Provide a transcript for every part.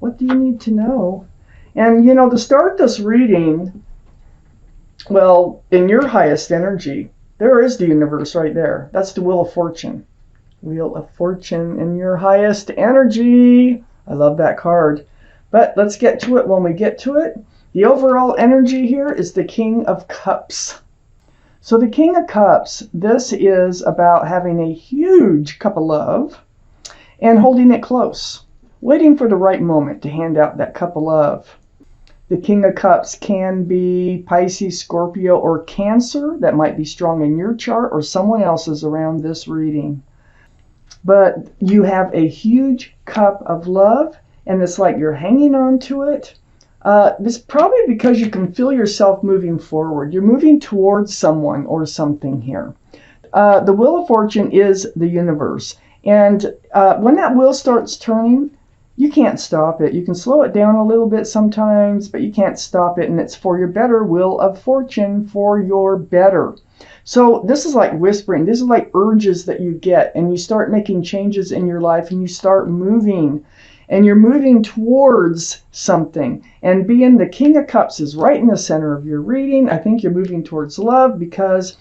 What do you need to know? And, to start this reading, well, in your highest energy, there is the universe right there. That's the Wheel of Fortune. Wheel of Fortune in your highest energy. I love that card. But let's get to it when we get to it. The overall energy here is the King of Cups. So the King of Cups, this is about having a huge cup of love and holding it close, waiting for the right moment to hand out that cup of love. The King of Cups can be Pisces, Scorpio, or Cancer. That might be strong in your chart or someone else's around this reading. But you have a huge cup of love, and it's like you're hanging on to it. This is probably because you can feel yourself moving forward. You're moving towards someone or something here. The Wheel of Fortune is the universe. And when that wheel starts turning, you can't stop it. You can slow it down a little bit sometimes, but you can't stop it. And it's for your better, Wheel of Fortune, for your better. So this is like whispering. This is like urges that you get, and you start making changes in your life, and you start moving, and you're moving towards something. And being the King of Cups is right in the center of your reading. I think you're moving towards love because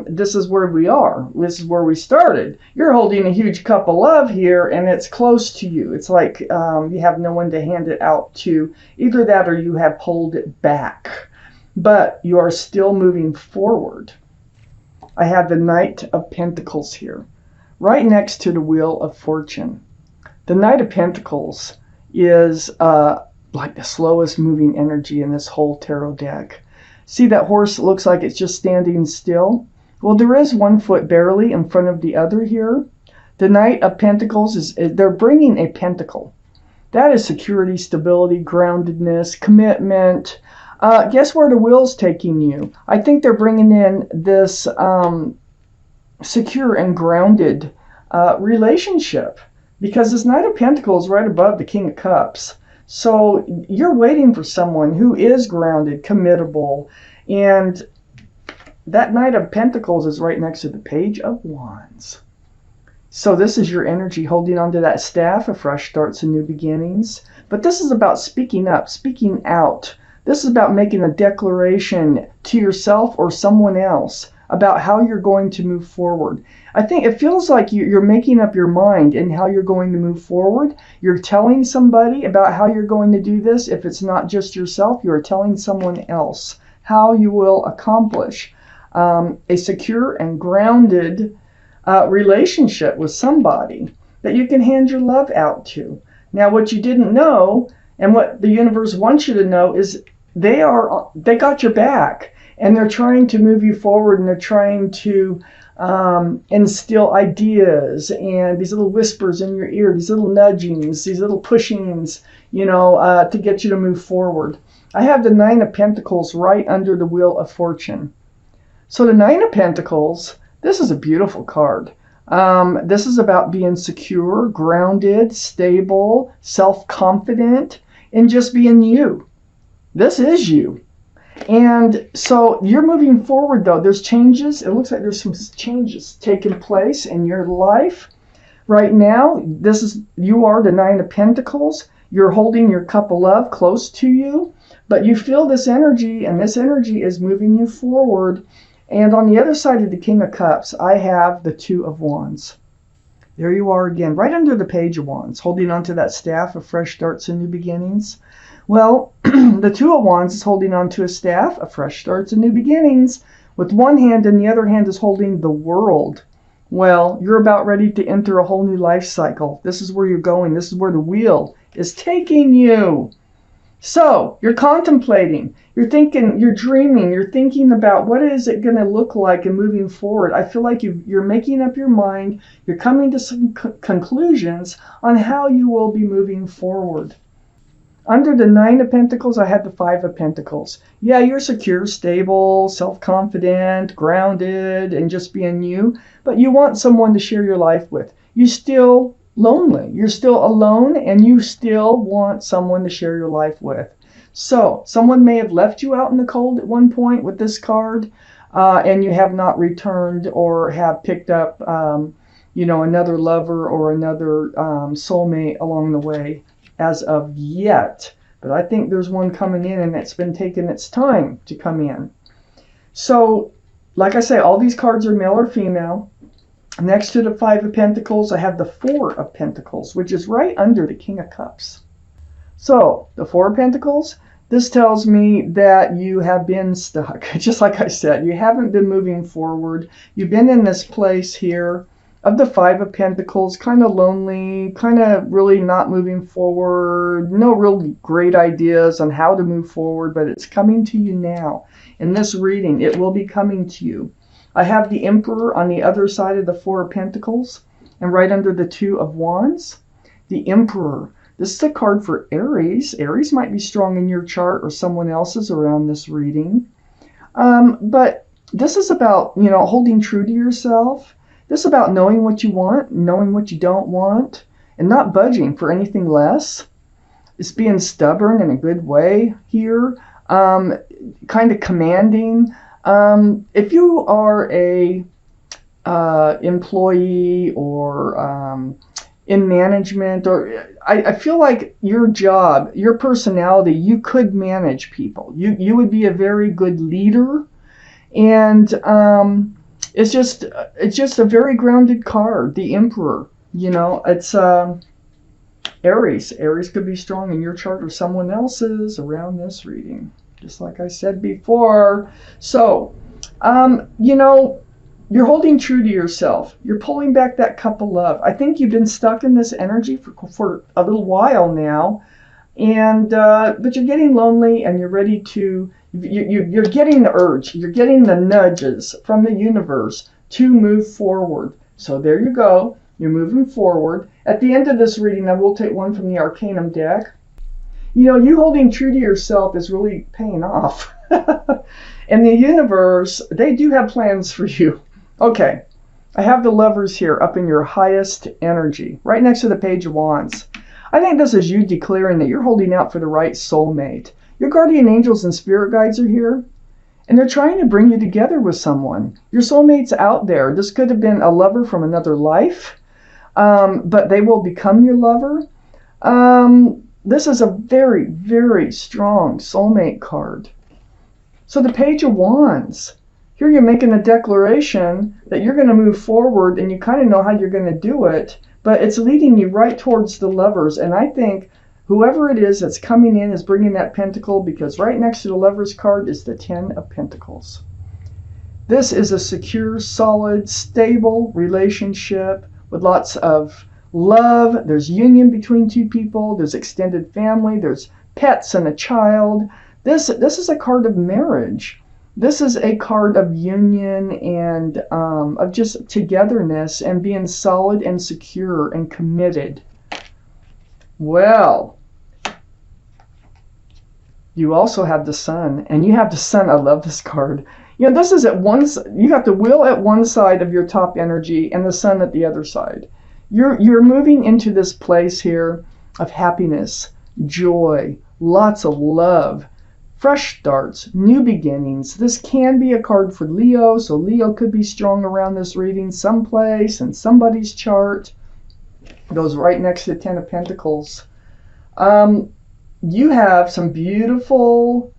this is where we are. This is where we started. You're holding a huge cup of love here, and it's close to you. It's like you have no one to hand it out to. Either that or you have pulled it back. But you are still moving forward. I have the Knight of Pentacles here, right next to the Wheel of Fortune. The Knight of Pentacles is like the slowest moving energy in this whole tarot deck. See that horse looks like it's just standing still? Well, there is one foot barely in front of the other here. The Knight of Pentacles they're bringing a pentacle. That is security, stability, groundedness, commitment. Guess where the wheel's taking you? I think they're bringing in this secure and grounded relationship, because this Knight of Pentacles is right above the King of Cups. So you're waiting for someone who is grounded, committable, and that Knight of Pentacles is right next to the Page of Wands. So this is your energy holding onto that staff of fresh starts and new beginnings. But this is about speaking up, speaking out. This is about making a declaration to yourself or someone else about how you're going to move forward. I think it feels like you're making up your mind in how you're going to move forward. You're telling somebody about how you're going to do this. If it's not just yourself, you're telling someone else how you will accomplish a secure and grounded relationship with somebody that you can hand your love out to. Now, what you didn't know, and what the universe wants you to know, is they got your back, and they're trying to move you forward, and they're trying to instill ideas and these little whispers in your ear, these little nudgings, these little pushings, to get you to move forward. I have the Nine of Pentacles right under the Wheel of Fortune. So the Nine of Pentacles, this is a beautiful card. This is about being secure, grounded, stable, self-confident, and just being you. This is you. And so you're moving forward, though. There's changes. It looks like there's some changes taking place in your life right now. You are the Nine of Pentacles. You're holding your cup of love close to you, but you feel this energy, and this energy is moving you forward. And on the other side of the King of Cups, I have the Two of Wands. There you are again, right under the Page of Wands, holding onto that staff of fresh starts and new beginnings. Well, the Two of Wands is holding onto a staff of fresh starts and new beginnings with one hand, and the other hand is holding the world. Well, you're about ready to enter a whole new life cycle. This is where you're going. This is where the wheel is taking you. So you're contemplating, you're thinking, you're dreaming, you're thinking about what is it going to look like and moving forward. I feel like you're making up your mind. You're coming to some conclusions on how you will be moving forward. Under the Nine of Pentacles, I had the Five of Pentacles. Yeah, you're secure, stable, self-confident, grounded, and just being you. But you want someone to share your life with. You're still lonely. You're still alone, and you still want someone to share your life with. So, someone may have left you out in the cold at one point with this card, and you have not returned or have picked up, another lover or another soulmate along the way. as of yet, but I think there's one coming in, and it's been taking its time to come in. So, like I say, all these cards are male or female. Next to the Five of Pentacles, I have the Four of Pentacles, which is right under the King of Cups. So, the Four of Pentacles, this tells me that you have been stuck. Just like I said, you haven't been moving forward. You've been in this place here of the Five of Pentacles, kind of lonely, kind of really not moving forward, no real great ideas on how to move forward, but it's coming to you now. In this reading, it will be coming to you. I have the Emperor on the other side of the Four of Pentacles, and right under the Two of Wands, the Emperor. This is a card for Aries. Aries might be strong in your chart or someone else's around this reading. But this is about, holding true to yourself. This is about knowing what you want, knowing what you don't want, and not budging for anything less. It's being stubborn in a good way here, kind of commanding. If you are a employee or in management, or I feel like your job, your personality, you could manage people. You would be a very good leader, and it's just a very grounded card, the Emperor. It's Aries. Aries could be strong in your chart or someone else's around this reading, just like I said before. So, you're holding true to yourself. You're pulling back that cup of love. I think you've been stuck in this energy for a little while now, and but you're getting lonely, and you're ready to. You're getting the urge. You're getting the nudges from the universe to move forward. So there you go. You're moving forward. At the end of this reading, I will take one from the Arcanum deck. You holding true to yourself is really paying off. And the universe, they do have plans for you. Okay, I have the Lovers here up in your highest energy, right next to the Page of Wands. I think this is you declaring that you're holding out for the right soulmate. Your guardian angels and spirit guides are here, and they're trying to bring you together with someone. Your soulmate's out there. This could have been a lover from another life, but they will become your lover. This is a very, very strong soulmate card. So the Page of Wands. Here you're making a declaration that you're going to move forward, and you kind of know how you're going to do it, but it's leading you right towards the Lovers. And I think whoever it is that's coming in is bringing that pentacle, because right next to the Lovers card is the Ten of Pentacles. This is a secure, solid, stable relationship with lots of love. There's union between two people. There's extended family. There's pets and a child. This is a card of marriage. This is a card of union and of just togetherness and being solid and secure and committed. Well, you also have the Sun, and you have the Sun. I love this card. This is you got the Wheel at one side of your top energy and the Sun at the other side. You're moving into this place here of happiness, joy, lots of love, fresh starts, new beginnings. This can be a card for Leo, so Leo could be strong around this reading someplace in somebody's chart. It goes right next to the Ten of Pentacles. You have some beautiful,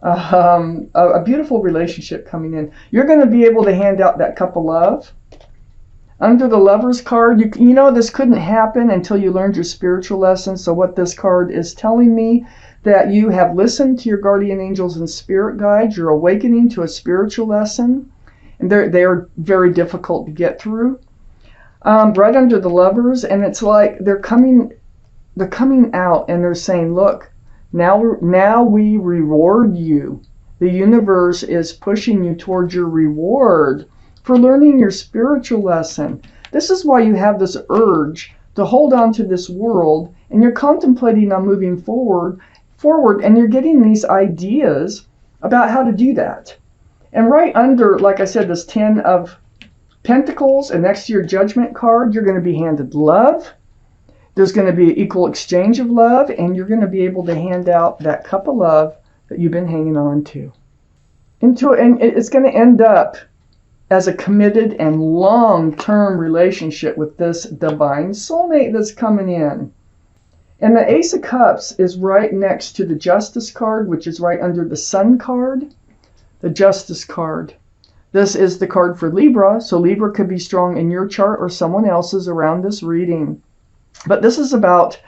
a beautiful relationship coming in. You're going to be able to hand out that cup of love. Under the Lovers card, this couldn't happen until you learned your spiritual lesson. So what this card is telling me, that you have listened to your guardian angels and spirit guides. You're awakening to a spiritual lesson, and they are very difficult to get through. Right under the Lovers, and it's like they're coming out, and they're saying, look, now we reward you. The universe is pushing you towards your reward for learning your spiritual lesson. This is why you have this urge to hold on to this world, and you're contemplating on moving forward, and you're getting these ideas about how to do that. And right under, like I said, this Ten of Pentacles, and next to your Judgment card, you're going to be handed love. There's going to be an equal exchange of love, and you're going to be able to hand out that cup of love that you've been hanging on to. And it's going to end up as a committed and long-term relationship with this divine soulmate that's coming in. And the Ace of Cups is right next to the Justice card, which is right under the Sun card. The Justice card. This is the card for Libra, so Libra could be strong in your chart or someone else's around this reading. But this is about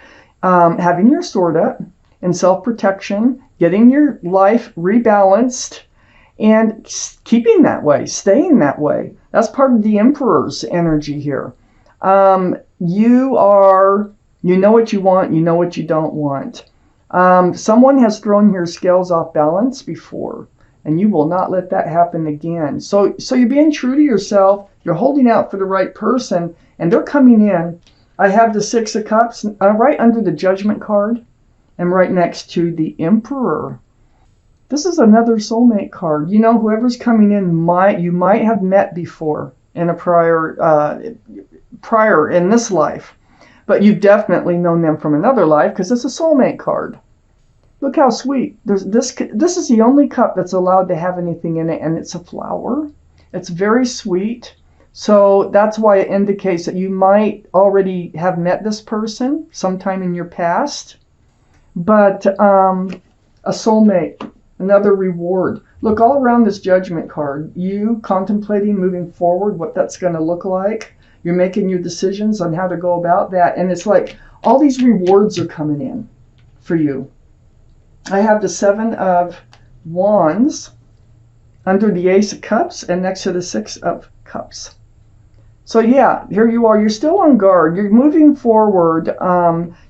having your sword up and self-protection, getting your life rebalanced, and keeping that way, staying that way. That's part of the Emperor's energy here. You know what you want, you know what you don't want. Someone has thrown your scales off balance before, and you will not let that happen again. So you're being true to yourself, you're holding out for the right person, and they're coming in. I have the Six of Cups right under the Judgment card and right next to the Emperor. This is another soulmate card. You know, whoever's coming in you might have met before in a prior in this life, but you've definitely known them from another life because it's a soulmate card. Look how sweet. This is the only cup that's allowed to have anything in it, and it's a flower. It's very sweet. So that's why it indicates that you might already have met this person sometime in your past. But a soulmate, another reward. Look all around this Judgment card. You contemplating moving forward, what that's going to look like. You're making your decisions on how to go about that. And it's like all these rewards are coming in for you. I have the Seven of Wands under the Ace of Cups and next to the Six of Cups. So yeah, here you are. You're still on guard. You're moving forward.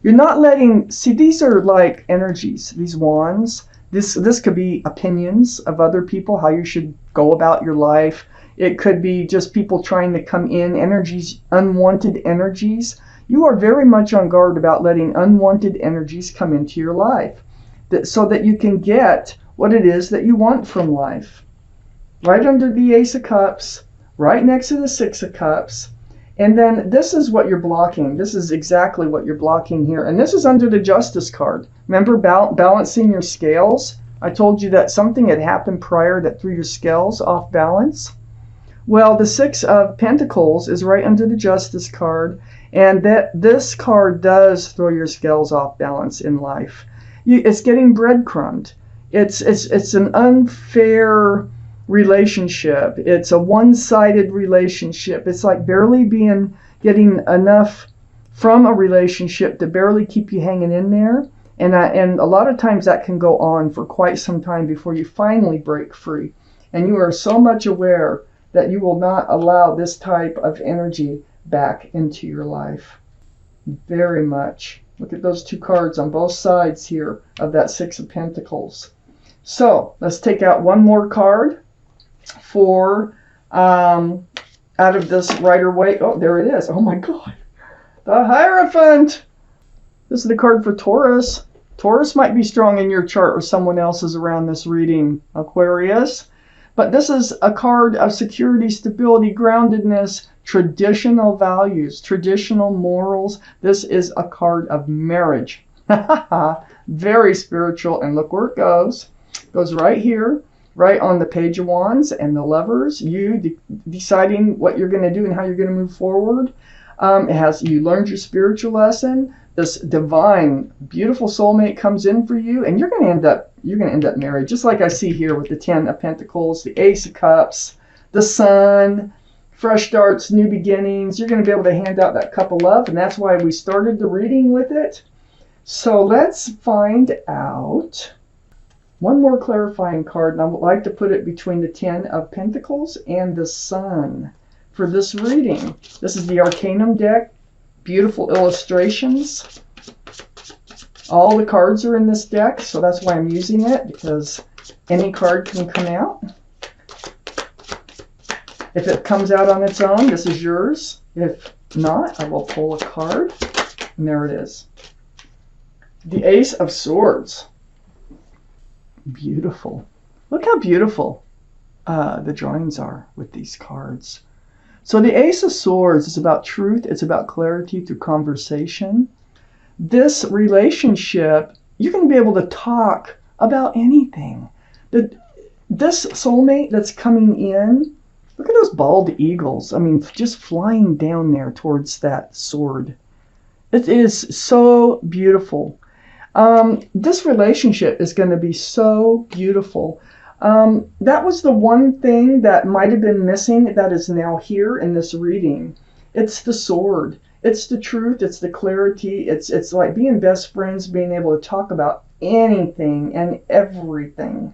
You're not letting... See, these are like energies, these wands. This could be opinions of other people, how you should go about your life. It could be just people trying to come in, energies, unwanted energies. You are very much on guard about letting unwanted energies come into your life so that you can get what it is that you want from life. Right under the Ace of Cups, right next to the Six of Cups. And then this is what you're blocking. This is exactly what you're blocking here. And this is under the Justice card. Remember balancing your scales? I told you that something had happened prior that threw your scales off balance. Well, the Six of Pentacles is right under the Justice card. And this card does throw your scales off balance in life. It's getting breadcrumbed. It's an unfair relationship. It's a one-sided relationship. It's like barely getting enough from a relationship to barely keep you hanging in there. And a lot of times that can go on for quite some time before you finally break free. And you are so much aware that you will not allow this type of energy back into your life. Very much. Look at those two cards on both sides here of that Six of Pentacles. So let's take out one more card for out of this Rider-Waite. Oh, there it is. Oh my God. The Hierophant. This is the card for Taurus. Taurus might be strong in your chart or someone else's around this reading, Aquarius. But this is a card of security, stability, groundedness, traditional values, traditional morals. This is a card of marriage. Very spiritual. And look where it goes. It goes right here, right on the Page of Wands and the Lovers. You deciding what you're going to do and how you're going to move forward. It has you learned your spiritual lesson. This divine, beautiful soulmate comes in for you, and you're going to end up married, just like I see here with the Ten of Pentacles, the Ace of Cups, the Sun, fresh starts, new beginnings. You're going to be able to hand out that cup of love, and that's why we started the reading with it. So let's find out one more clarifying card, and I would like to put it between the Ten of Pentacles and the Sun for this reading. This is the Arcanum deck. Beautiful illustrations. All the cards are in this deck, so that's why I'm using it, because any card can come out. If it comes out on its own, this is yours. If not, I will pull a card, and there it is. The Ace of Swords. Beautiful. Look how beautiful the drawings are with these cards. So the Ace of Swords is about truth. It's about clarity through conversation. This relationship, you're going to be able to talk about anything. This soulmate that's coming in, look at those bald eagles. I mean, just flying down there towards that sword. It is so beautiful. This relationship is going to be so beautiful. That was the one thing that might have been missing that is now here in this reading. It's the sword. It's the truth. It's the clarity. It's like being best friends, being able to talk about anything and everything.